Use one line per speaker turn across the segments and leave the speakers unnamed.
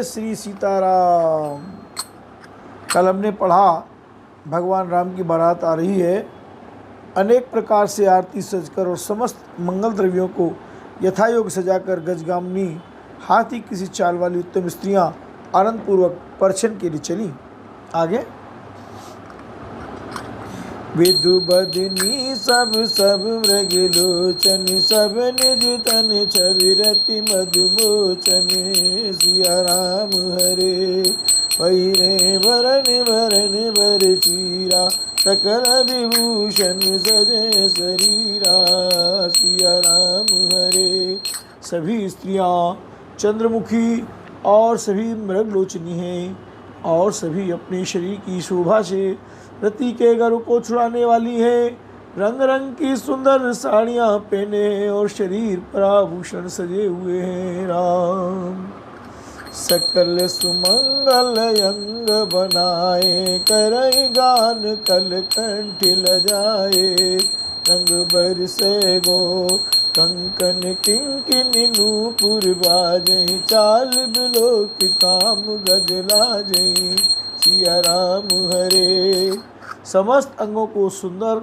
जय श्री सीताराम। कल हमने पढ़ा भगवान राम की बारात आ रही है। अनेक प्रकार से आरती सजकर और समस्त मंगल द्रव्यों को यथायोग सजाकर गजगामिनी हाथी किसी चाल वाली उत्तम स्त्रियां आनंदपूर्वक परछन के लिए चली। आगे विधु बदनी सब मृग लोचन सब निज तन छवि रति मधुमोचन सिया राम हरे पहिरे वरन वर चीरा सकल विभूषण सजे शरीरा सिया राम हरे। सभी स्त्रियां चंद्रमुखी और सभी मृगलोचनी हैं और सभी अपने शरीर की शोभा से रति के गर्व को छुड़ाने वाली है। रंग रंग की सुंदर साड़ियाँ पहने और शरीर पर आभूषण सजे हुए हैं। राम सकल सुमंगल अंग बनाए करई गान कल कंठ लजाए रंग बरसे गो कंकन किंकिनी नूपुर बाजई चाल बिलोक काम गजलाजई सिया राम हरे। समस्त अंगों को सुंदर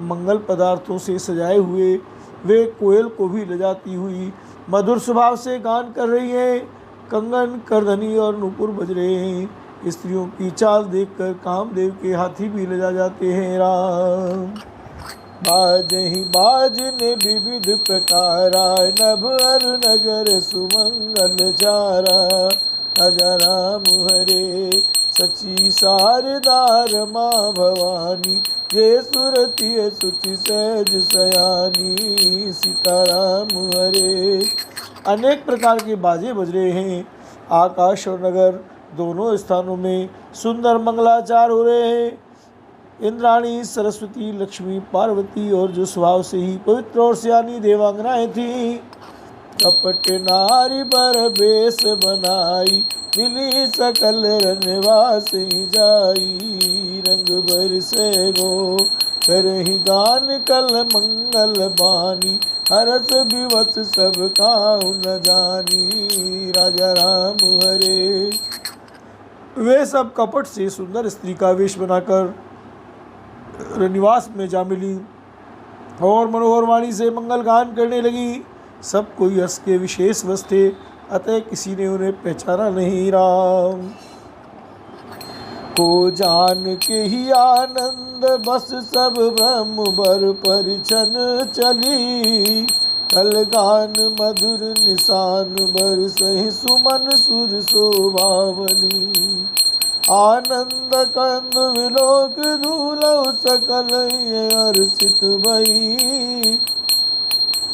मंगल पदार्थों से सजाए हुए वे कोयल को भी लजाती हुई मधुर स्वभाव से गान कर रही है। कंगन करधनी और नूपुर बज रहे हैं। स्त्रियों की चाल देखकर कामदेव के हाथी भी लजा जाते हैं। राम बाजहि बाजने विविध प्रकारा नभ अरु नगर सुमंगल चारा राजा राम हरे। सची सारदार माँ भवानी ये सुरती सुचि सहज सयानी सीताराम हरे। अनेक प्रकार के बाजे बज रहे हैं। आकाश और नगर दोनों स्थानों में सुंदर मंगलाचार हो रहे हैं। इंद्राणी सरस्वती लक्ष्मी पार्वती और जो स्वभाव से ही पवित्र और सियानी देवांगनाएं थीं कपट नारी पर बेस बनाई मिली सकल रनवास जाई रंग बरसे गो करहि गान कल मंगल बानी हरस विवश सब काहु न जानी राजा राम हरे। वे सब कपट से सुंदर स्त्री का वेश बनाकर निवास में जा मिली और मनोहर वाणी से मंगल गान करने लगी। सब कोई हंस के विशेष वश थे, अतः किसी ने उन्हें पहचाना नहीं। राम को जान के ही आनंद बस सब ब्रह्म बर परिछन चली कल गान मधुर निशान बर सही सुमन सुर शोभावली आनंद कंद विलोक दूलव सकल हर्षित भई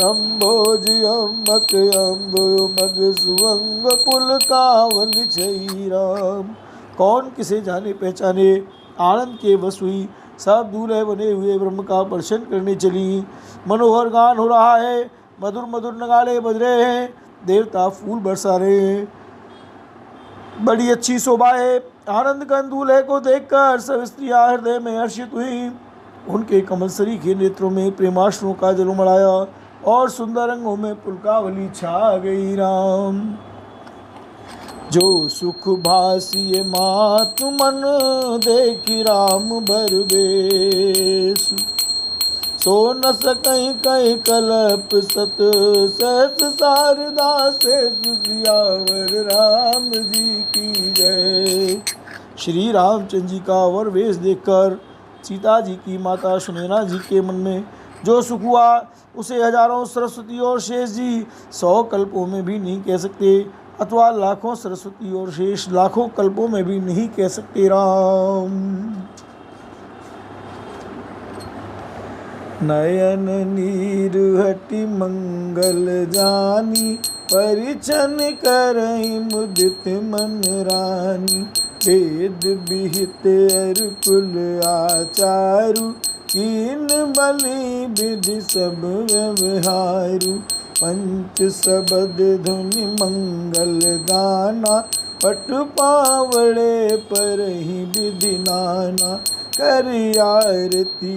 अम्भोज अम्बक अम्ब मग सुअंग पुल कावल छई। राम कौन किसे जाने पहचाने आनंद के वश हुई सब दूल्हे बने हुए ब्रह्म का दर्शन करने चली। मनोहर गान हो रहा है, मधुर मधुर नगाड़े बज रहे हैं, देवता फूल बरसा रहे हैं, बड़ी अच्छी शोभा है। आनंद कंद दूल्हे को देखकर सब स्त्रियां हृदय में हर्षित हुई। उनके कमलसरी के नेत्रों में प्रेमाश्रुओं का जल उमड़ाया और सुंदर रंगों में पुलकावली छा गई। राम जो सुख भासिए मात मन देखी राम बरबेस सो न सकई कई कल्प सत सहस शारदा से सियावर राम जी की जय। श्री रामचंद्र जी का वर वेश देखकर सीता जी की माता सुनैना जी के मन में जो सुख हुआ उसे हजारों सरस्वती और शेष जी 100 कल्पों में भी नहीं कह सकते, अथवा लाखों सरस्वती और शेष लाखों कल्पों में भी नहीं कह सकते। राम नयन नीर हटि मंगल जानी परिछन करई मुदित मन रानी वेद विहित अर कुल आचारु कीन बलि विधि सब व्यवहारु पंच सबद धुनि मंगल गाना पट पावड़े पर ही विधि नाना कर आरती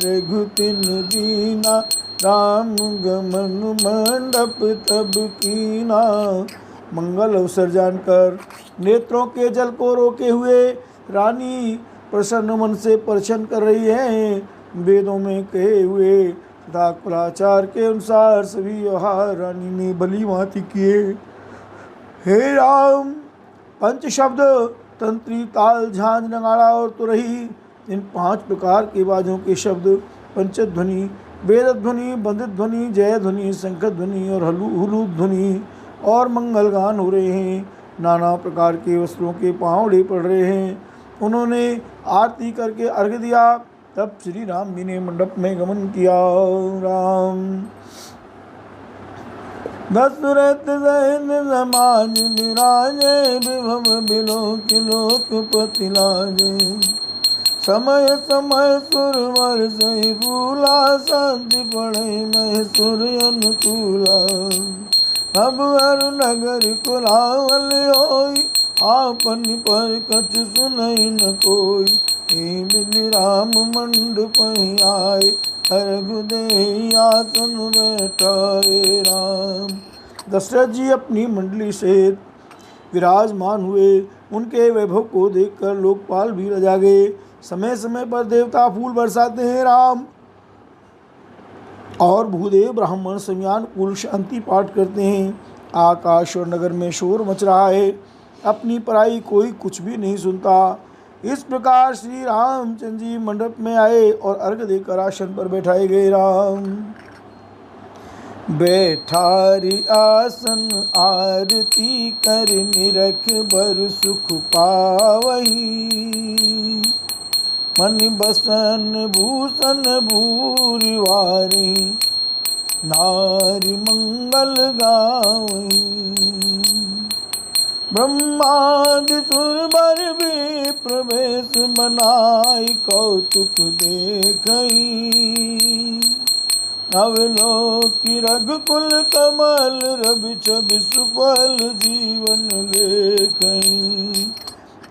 रघुतिन दीना राम गमन मंडप तब कीना मंगल अवसर जानकर नेत्रों के जल को रोके हुए रानी प्रसन्न मन से प्रसन्न कर रही है। वेदों में कहे हुए तथा कुलाचार के अनुसार सभी व्यवहार रानी ने भली भांति किए। हे राम, पंच शब्द तंत्री, ताल, झांझ, नगाड़ा और तुरही, इन 5 प्रकार के बाजों के शब्द पंचध्वनि, वेद ध्वनि, बंदित ध्वनि, जय ध्वनि, शंख ध्वनि और हुलू ध्वनि और मंगल गान हो रहे हैं। नाना प्रकार के वस्त्रों के पाँवड़े पड़ रहे हैं। उन्होंने आरती करके अर्घ्य दिया। तब श्री राम जी ने मंडप में गमन किया। राम दशरथ सैन समाज विराजे, विभव बिलोक लोकपति लाजे। समय समय सुरवर सही भूला, शांति पड़े मैं सुर अनुकूला। अब हर नगर कुलावल होई, आपन पर कछ सुनई न कोई। बिन राम मंडप आए, अर्घ दे आसन बैठाए। राम दशरथ जी अपनी मंडली से विराजमान हुए। उनके वैभव को देखकर लोकपाल भी लजा गए। समय समय पर देवता फूल बरसाते हैं। राम और भूदेव ब्राह्मण समयानुकूल शांति पाठ करते हैं। आकाश और नगर में शोर मच रहा है। अपनी पराई कोई कुछ भी नहीं सुनता। इस प्रकार श्री रामचंद्र जी मंडप में आए और अर्घ देकर आसन पर बैठाए गए। राम बैठारी आसन आरती कर, निरख बर सुख पावही। मन बसन भूषण भूरि वारी, नारी मंगल गावही। ब्रह्मादि सुरवर भी प्रवेश बनाई, कौतुक देखई। अवलोकि रघुकुल कमल, रवि छवि सुफल जीवन लेखई।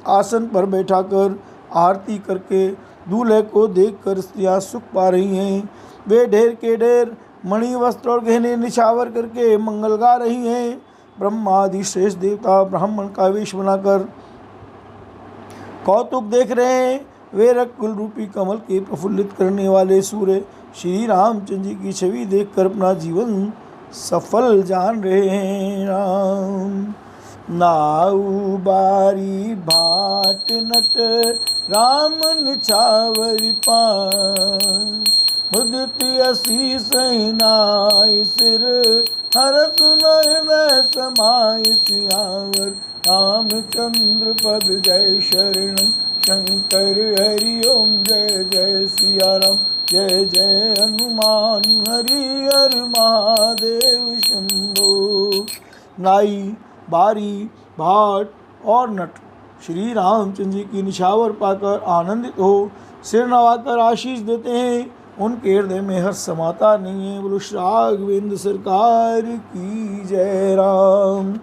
आसन पर बैठाकर आरती करके दूल्हे को देखकर स्त्रियां सुख पा रही हैं। वे ढेर के ढेर मणि, वस्त्र और गहने निछावर करके मंगल गा रही हैं। ब्रह्मादि श्रेष्ठ देवता ब्राह्मण का वेश बनाकर कौतुक देख रहे हैं। वे रघुकुल रूपी कमल के प्रफुल्लित करने वाले सूर्य श्री रामचंद्र जी की छवि देखकर अपना जीवन सफल जान रहे हैं। राम नाऊ बारी भाट नट, राम निछावरि पार। मुदिति असीस नाई सिर, हरस हृदय समाय सियावर। रामचंद्र पद जय शरणम, शंकर हरि ओम जय जय सिया राम। जय जय हनुमान, हरि हर महादेव शंभो। नाई, बारी, भाट और नट श्री रामचंद्र जी की निछावर पाकर आनंदित हो सिर नवाकर आशीष देते हैं। उनके हृदय में हर्ष समाता नहीं है। बोलो श्री राघवेंद्र सरकार की जय। राम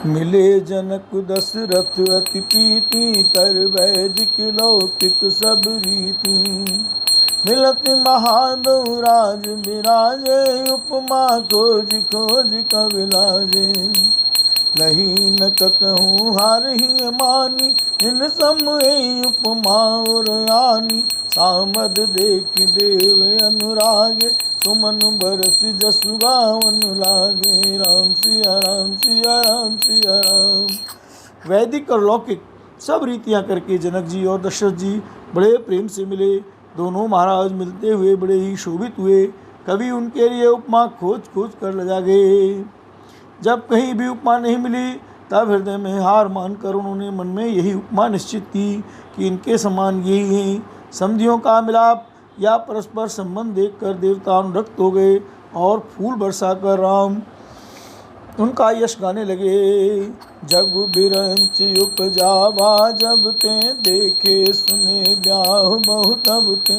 मिले जनक दशरथ अति प्रीति, कर वैदिक लौकिक सब रीति। मिलत महादेव राज विराजे, उपमा खोज खोज कविलाजे। लही न कतहूँ हार ही मानी, इन समय उपमा और आनी। सामद देख देव अनुरागे, सुमन बरस जसु गावन लागे। राम सिया राम सिया राम सिया राम। वैदिक और लौकिक सब रीतियां करके जनक जी और दशरथ जी बड़े प्रेम से मिले। दोनों महाराज मिलते हुए बड़े ही शोभित हुए। कभी उनके लिए उपमा खोज खोज कर लजा गए। जब कहीं भी उपमा नहीं मिली तब हृदय में हार मानकर उन्होंने मन में यही उपमा निश्चित की कि इनके समान यही हैं। समधियों का मिलाप या परस्पर संबंध देखकर देवता अनुरक्त हो गए और फूल बरसाकर राम उनका यश गाने लगे। जग बिरंच उपजावा, जब ते देखे सुने ब्याह बहुत अब ते।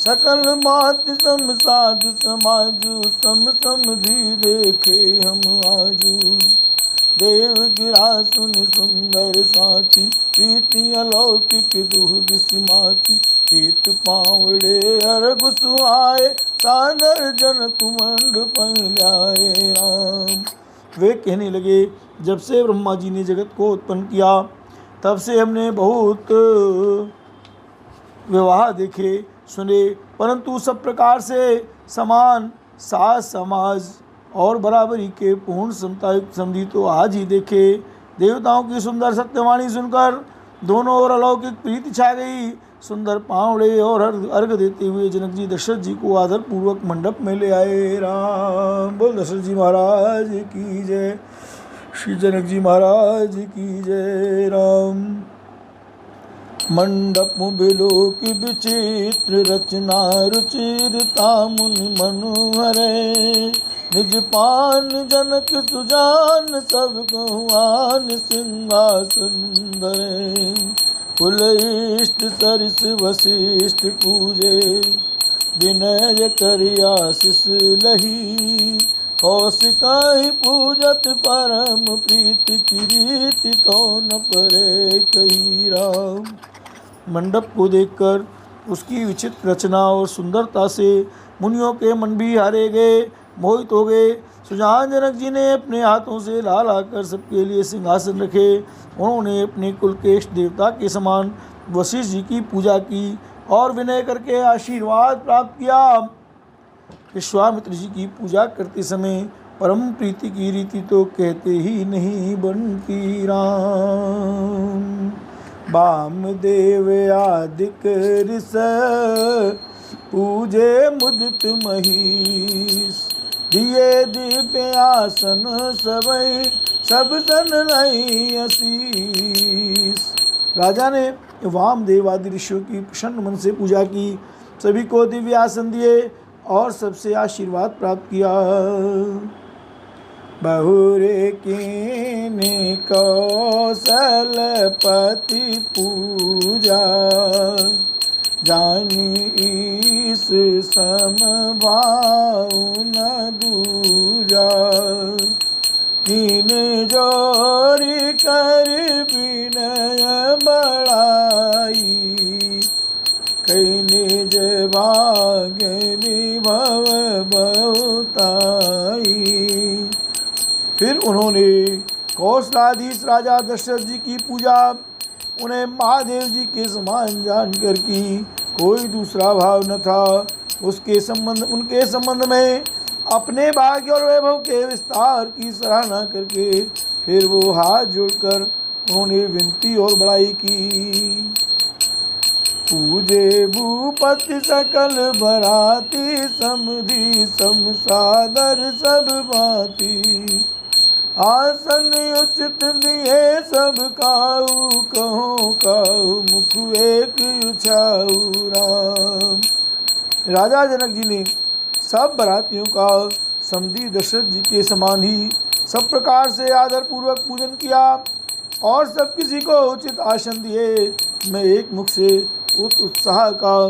सकल मात सम साधु समाजु, सम समधि देखे हम आजू। देव गिरा सुन सुंदर साची, प्रीति अलौकिक दूध सिमाची। हित पावड़े अर्घ सुहाए, सादर जनक मंडप लाए राम। वे कहने लगे, जब से ब्रह्मा जी ने जगत को उत्पन्न किया तब से हमने बहुत विवाह देखे सुने, परंतु सब प्रकार से समान सास समाज और बराबरी के पूर्ण समता युक्त समझी तो आज ही देखे। देवताओं की सुंदर सत्यवाणी सुनकर दोनों ओर अलौकिक प्रीति छा गई। सुंदर पावड़े और अर्घ देते हुए जनक जी दशरथ जी को आदर पूर्वक मंडप में ले आए। राम बोल दशरथ जी महाराज की जय, श्री जनक जी महाराज की जय। राम मंडप बिलोक विचित्र रचना, रुचिरता मुनि मनोहर, निज पान जनक सुजान सब कहुआन सिंहासन धरे। कुल इष्ट सरिस वशिष्ठ पूजे, विनय कर आशीष लही। कौशिकाहि पूजत परम प्रीति, कीर्ति तो न परे कही। राम मंडप को देखकर उसकी विचित्र रचना और सुंदरता से मुनियों के मन भी हारे गए, मोहित हो गए। सुजान जनक जी ने अपने हाथों से ला लाकर सबके लिए सिंहासन रखे। उन्होंने अपने कुल के इष्ट देवता के समान वशिष्ठ जी की पूजा की और विनय करके आशीर्वाद प्राप्त किया। विश्वामित्र जी की पूजा करते समय परम प्रीति की रीति तो कहते ही नहीं बनती। राम वामदेव आदिक ऋष, पूजे मुदित महीश। दिए दिव्य आसन सबई, सब सन नहीं आशीष। राजा ने वामदेव आदि ऋषियों की प्रसन्न मन से पूजा की, सभी को दिव्य आसन दिए और सबसे आशीर्वाद प्राप्त किया। बहुरे कीने कौशलपति पूजा, जानी ईस समभाव न दूजा। कीने जोरी कर विनय बढ़ाई, कई निज भाग्य विभव बहुताई। फिर उन्होंने कौशलाधीश राजा दशरथ जी की पूजा उन्हें महादेव जी के समान जानकर की। कोई दूसरा भाव न था। उनके संबंध में अपने भाग्य और वैभव के विस्तार की सराहना करके फिर वो हाथ जोड़कर उन्होंने विनती और बड़ाई की। पूजे भूपति सकल बराती, समधि सम सादर सब भांति। आसन उचित दिए सब काहू, कहो काहू मुख एक उछाऊ। राम राजा जनक जी ने सब बरातियों का समधि दशरथ जी के समान ही सब प्रकार से आदर पूर्वक पूजन किया और सब किसी को उचित आसन दिए। मैं एक मुख से उत्साह का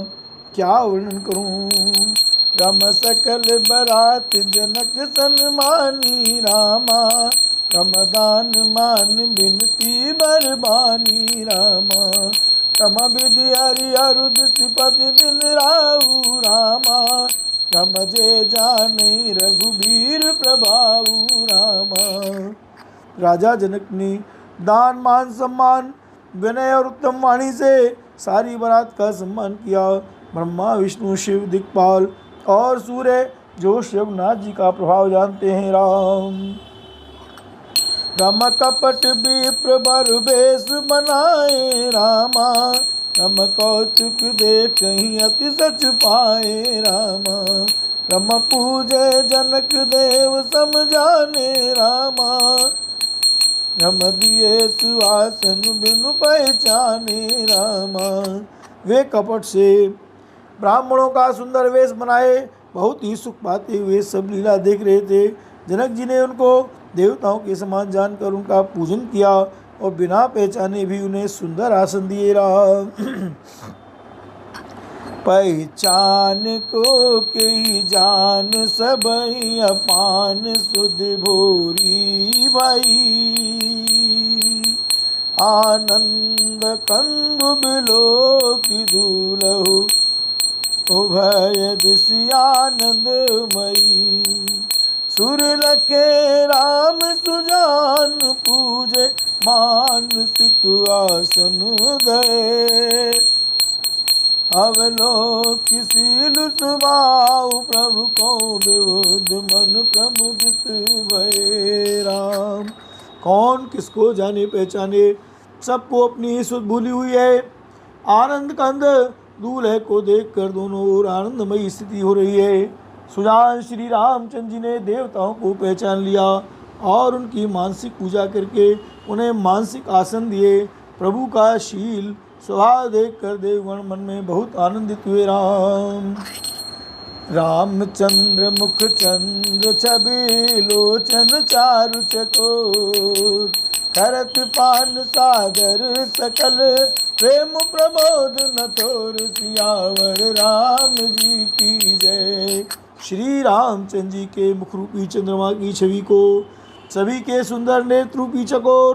क्या वर्णन करूं। राम सकल बरात जनक सन्मानी, रामा रमदान मान बिनती बरबानी। रामा रम विधि हरि अरुद सिपति दिन राहु। रामा रम जे जाने रघुबीर प्रभाऊ। रामा राजा जनक ने दान मान सम्मान विनय और उत्तम वाणी से सारी बारात का सम्मान किया। ब्रह्मा विष्णु शिव दिक्पाल और सूर्य जो शिवनाथ जी का प्रभाव जानते हैं। राम कपट विप्र बर बेश बनाए। रामा रम कौतुक दे कहीं अति सच पाए। रामा रम पूजे जनक देव समझाने। रामा रम दिए सुहासन बिनु पहचाने। रामा वे कपट से ब्राह्मणों का सुंदर वेश बनाए बहुत ही सुख पाते हुए सब लीला देख रहे थे। जनक जी ने उनको देवताओं के समान जानकर उनका पूजन किया और बिना पहचाने भी उन्हें सुंदर आसन दिए। पहचान को कई जान सबई, अपान सुध भोरी भाई। आनंद नंद कंदु बिलो की दूलहु उभय दिशियानंदमयी। सुर लखे राम सुजान पूजे मानसिक आसन दे। अवलोक शील सुभाव प्रभु को विबुध मन प्रमुदित भये। राम कौन किसको जाने पहचाने, सबको अपनी सुध भूली हुई है। आनंद कंद दूल्हे को देखकर दोनों ओर आनंदमयी स्थिति हो रही है। सुजान श्री रामचंद्र जी ने देवताओं को पहचान लिया और उनकी मानसिक पूजा करके उन्हें मानसिक आसन दिए। प्रभु का शील स्वभाव देखकर देवगण मन में बहुत आनंदित हुए। रामचंद्र मुख चंद्र छवि लोचन चारु चकोर। करत पान सागर सकल प्रेम प्रमोद न तोर। सियावर राम जी की जय। श्री रामचंद्र जी के मुख रूपी चंद्रमा की छवि को सभी के सुंदर नेत्र रूपी चकोर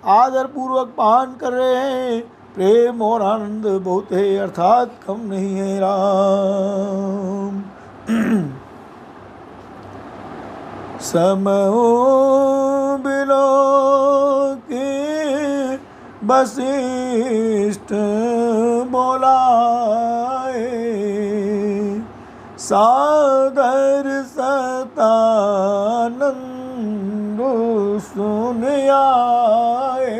आदर पूर्वक पान कर रहे हैं। प्रेम और आनंद बहुत है, अर्थात कम नहीं है। राम समो बिलो के वशिष्ठ बोलाए। सादर सतानंद सुन आए।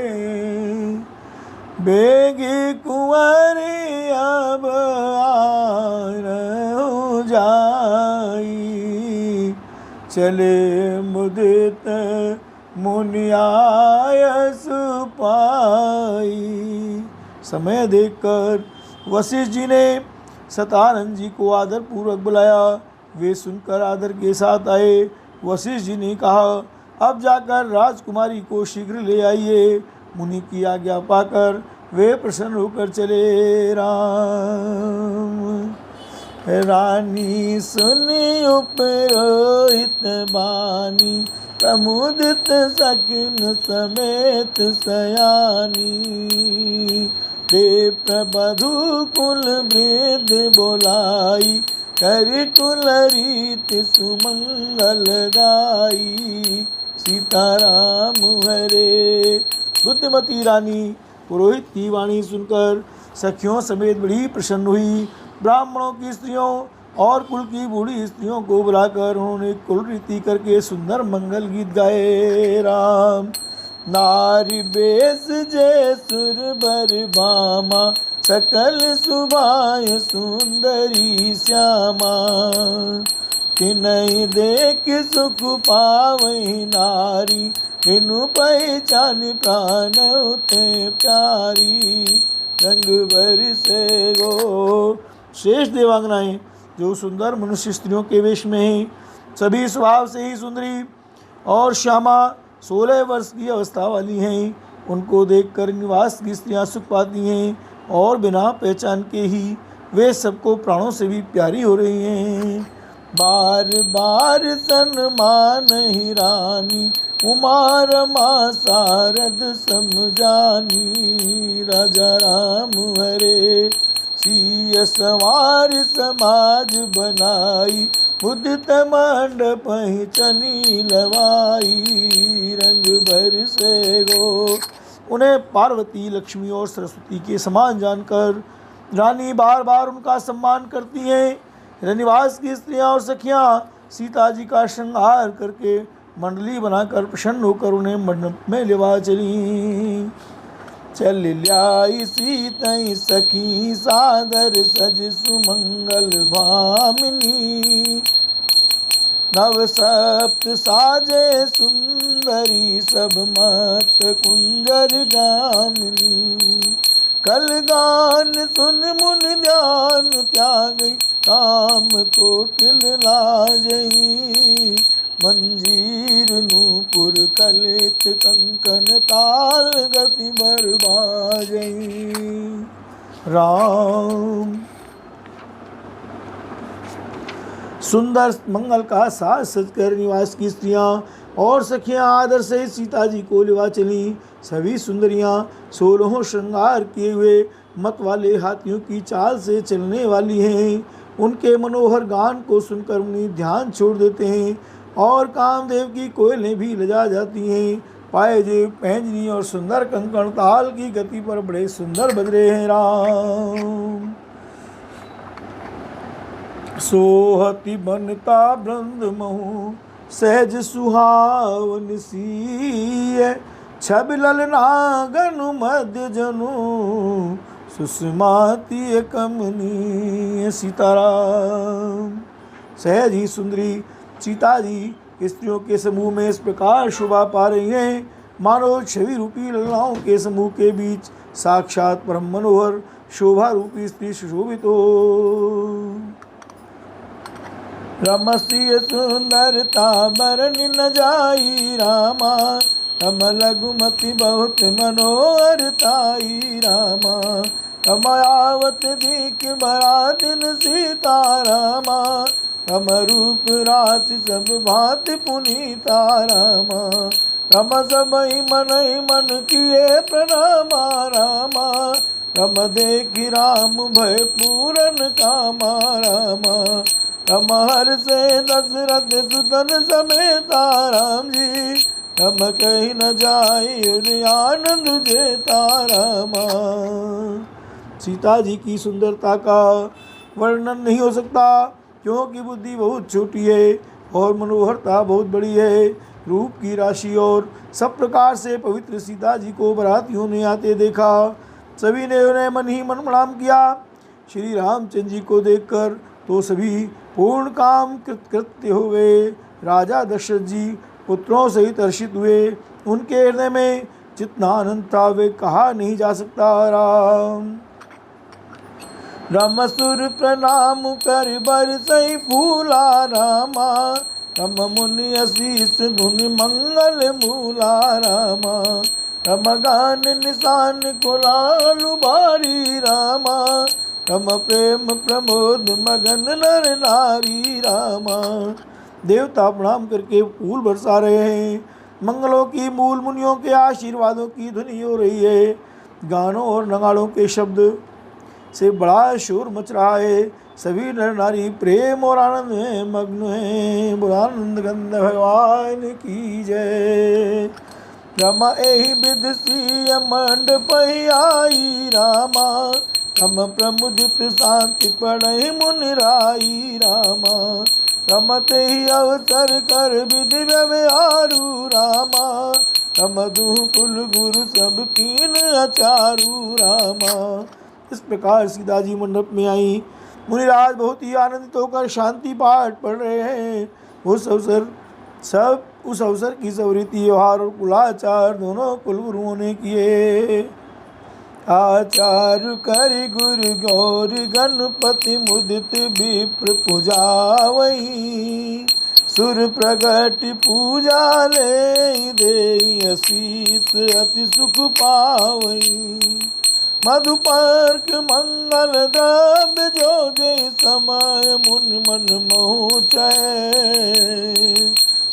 बेगी कुंवरी अब आरहु जाई। चले मुदित मुनियायस पाई। समय देखकर वशिष्ठ जी ने सतानंद जी को आदर पूर्वक बुलाया। वे सुनकर आदर के साथ आए। वशिष्ठ जी ने कहा, अब जाकर राजकुमारी को शीघ्र ले आइए। मुनि की आज्ञा पाकर वे प्रसन्न होकर चले। राम रानी सुनी उपरोहित बानी। प्रमुदित सखिन समेत सयानी। दे प्रबधु कुल वृद्ध बोलाई। कर कुल रीत सुमंगल गाई। सीताराम हरे। बुद्धिमती रानी पुरोहित की वाणी सुनकर सखियों समेत बड़ी प्रसन्न हुई। ब्राह्मणों की स्त्रियों और कुल की बूढ़ी स्त्रियों को बुलाकर उन्होंने कुल रीति करके सुंदर मंगल गीत गाए। राम नारी बेस जय सुर बर भामा। सकल सुभाय सुंदरी श्यामा। तिनहि देख सुख पावहि नारी। बिनु पहचान प्राण उते प्यारी। रंग बरसे गो। श्रेष्ठ देवांगनाएं जो सुंदर मनुष्य स्त्रियों के वेश में हैं, सभी स्वभाव से ही सुंदरी और श्यामा 16 वर्ष की अवस्था वाली हैं। उनको देखकर निवास की स्त्रियां सुख पाती हैं और बिना पहचान के ही वे सबको प्राणों से भी प्यारी हो रही हैं। बार बार सन्मान ही रानी। उमा रमा सारद समझानी। राजा राम हरे। सिय सवार समाज बनाई। मुदित मंडप ही चली लवाई। रंग भर से गो। उन्हें पार्वती लक्ष्मी और सरस्वती के समान जानकर रानी बार बार उनका सम्मान करती हैं। रनिवास की स्त्रियां और सखियां सीता जी का श्रृंगार करके मंडली बनाकर प्रसन्न होकर उन्हें मंडप में लेवा चली। चल ल्याई सीतई सखी सादर सज सुमंगल भामिनी। नव सप्त साजे सुंदरी सब मत कुंजर गामिनी। कल गान सुन मुन ध्यान त्यागई। काम को किल लाजई। मंजीर नूपुर कलित कंकन ताल गति बरबाजई। राम सुंदर मंगल का साज सजकर निवास की स्त्रियां और सखियां आदर से सीता जी को लेवा चली। सभी सुंदरियां 16 श्रृंगार किए हुए मत वाले हाथियों की चाल से चलने वाली हैं। उनके मनोहर गान को सुनकर मुनि ध्यान छोड़ देते हैं और कामदेव की कोयलें भी लजा जाती हैं। पायजेब, पैंजनी और सुंदर कंकण ताल की गति पर बड़े सुंदर बज रहे हैं। राम सोहति बनता बृंद महु सहज सुहावन सीय छबि ललनागनु मध्य जनु सुषमाति कमनीय। सीताराम। सहज ही सुंदरी सीता जी स्त्रियों के समूह में इस प्रकार शोभा पा रही हैं मानो छवि रूपी ललनाओं के समूह के बीच साक्षात परम मनोहर शोभा रूपी स्त्री सुशोभित हो। रमसीय सुंदरता बरन न जाई रामा रम लघुमति बहुत मनोहरताई रामा। रमायावत दीख बरा दिन सीता रामा रम रूप राशि सब भांति पुनीता रामा। रम सबई मनई मन किए प्रणामा रामा रम देखि राम भय पूरन कामा रामा। रम हर से दशरथ सुतन समेता राम जी रम कहीं न जाए आनंद जेता रामा। सीता जी की सुंदरता का वर्णन नहीं हो सकता क्योंकि बुद्धि बहुत छोटी है और मनोहरता बहुत बड़ी है। रूप की राशि और सब प्रकार से पवित्र सीता जी को बरातियों ने आते देखा। सभी ने उन्हें मन ही मन प्रणाम किया। श्री रामचंद्र जी को देखकर तो सभी पूर्ण काम कृत्य हो गए। राजा दशरथ जी पुत्रों सहित हर्षित हुए। उनके हृदय में जितना आनंद था वे कहा नहीं जा सकता। राम रमसुर प्रणाम कर बरसई फूला रामा रम मुनि असीस धुनि मंगल मूला रामा। रम गान निशान कुलालु बारी रामा रम प्रेम प्रमोद मगन नर नारी रामा। देवता प्रणाम करके फूल बरसा रहे हैं। मंगलों की मूल मुनियों के आशीर्वादों की ध्वनि हो रही है। गानों और नगाड़ों के शब्द से बड़ा शोर मच रहा है। सभी नर नारी प्रेम और आनंद में मग्न हैं। बुरानंद गंध भगवान की जय। रमा एहि विध सिय मंडप आई रामा रम प्रमुदित शांति पढ़ई मुनि राई रामा। रमते ही अवसर कर विधि व्यवहारू रामा रम दू कुल गुरु सब कीन अचारू रामा। इस प्रकार सीता जी मंडप में आई। मुनिराज बहुत ही आनंदित होकर शांति पाठ पढ़ रहे हैं। उस अवसर की सब रीति व्यवहार और कुलाचार दोनों कुलगुरुओं ने किए। आचार कर गुरु गौर गणपति मुदित विप्र पूजावई सुर प्रगट पूजा ले दे आशीष अति सुख पावई। मधुपर्क मंगल द्रव्य जो जय समय मुन मन मोचय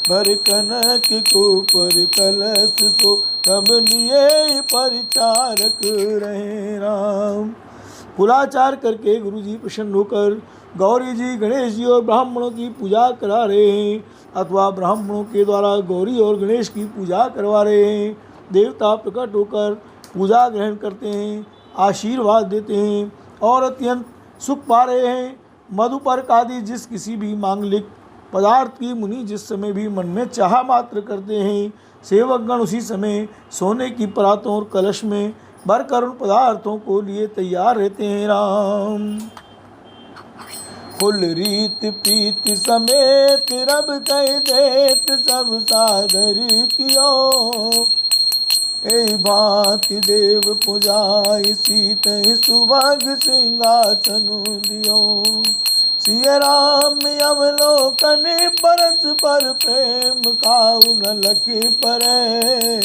बर कनक को पर कलश सो कब लिए परिचारक रहे। राम कुलाचार करके गुरु जी प्रसन्न होकर गौरी जी गणेश जी और ब्राह्मणों की पूजा करा रहे हैं अथवा ब्राह्मणों के द्वारा गौरी और गणेश की पूजा करवा रहे हैं। देवता प्रकट होकर पूजा ग्रहण करते हैं, आशीर्वाद देते हैं और अत्यंत सुख पा रहे हैं। मधुपर्क आदि जिस किसी भी मांगलिक पदार्थ की मुनि जिस समय भी मन में चाह मात्र करते हैं, सेवकगण उसी समय सोने की परातों और कलश में भरकर उन पदार्थों को लिए तैयार रहते हैं। राम फुल रीत प्रीत समेत रब कह देत सब सादर कियो ए भांति देव पुजाई सीत सुभग सिंहासन दियो। सिय राम अवलोकन परस पर प्रेम काउ न लखी परे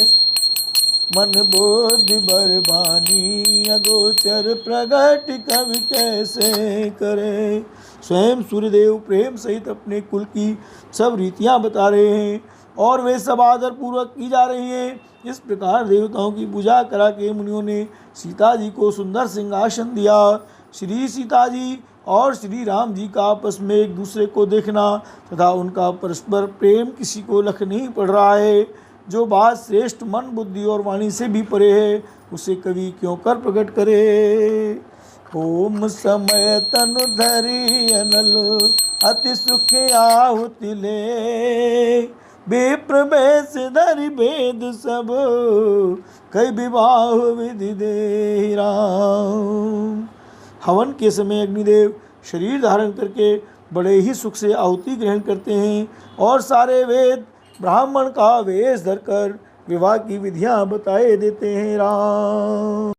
मन बोध बरबानी अगोचर प्रगट कवि कैसे करे। स्वयं सूर्यदेव प्रेम सहित अपने कुल की सब रीतियां बता रहे हैं और वे सब आदर पूर्वक की जा रही हैं। इस प्रकार देवताओं की पूजा करा के मुनियों ने सीता जी को सुंदर सिंहासन दिया। श्री सीता जी और श्री राम जी का आपस में एक दूसरे को देखना तथा उनका परस्पर प्रेम किसी को लख नहीं पड़ रहा है। जो बात श्रेष्ठ मन बुद्धि और वाणी से भी परे है, उसे कवि क्यों कर प्रकट करे। ओम समय तनु धरि अनल अति सुख आहुति ले, विप्र बेस धरि भेद सब कई विवाह विधि दे राम। हवन के समय अग्निदेव शरीर धारण करके बड़े ही सुख से आहुति ग्रहण करते हैं और सारे वेद ब्राह्मण का वेश धरकर विवाह की विधियां बताए देते हैं राम।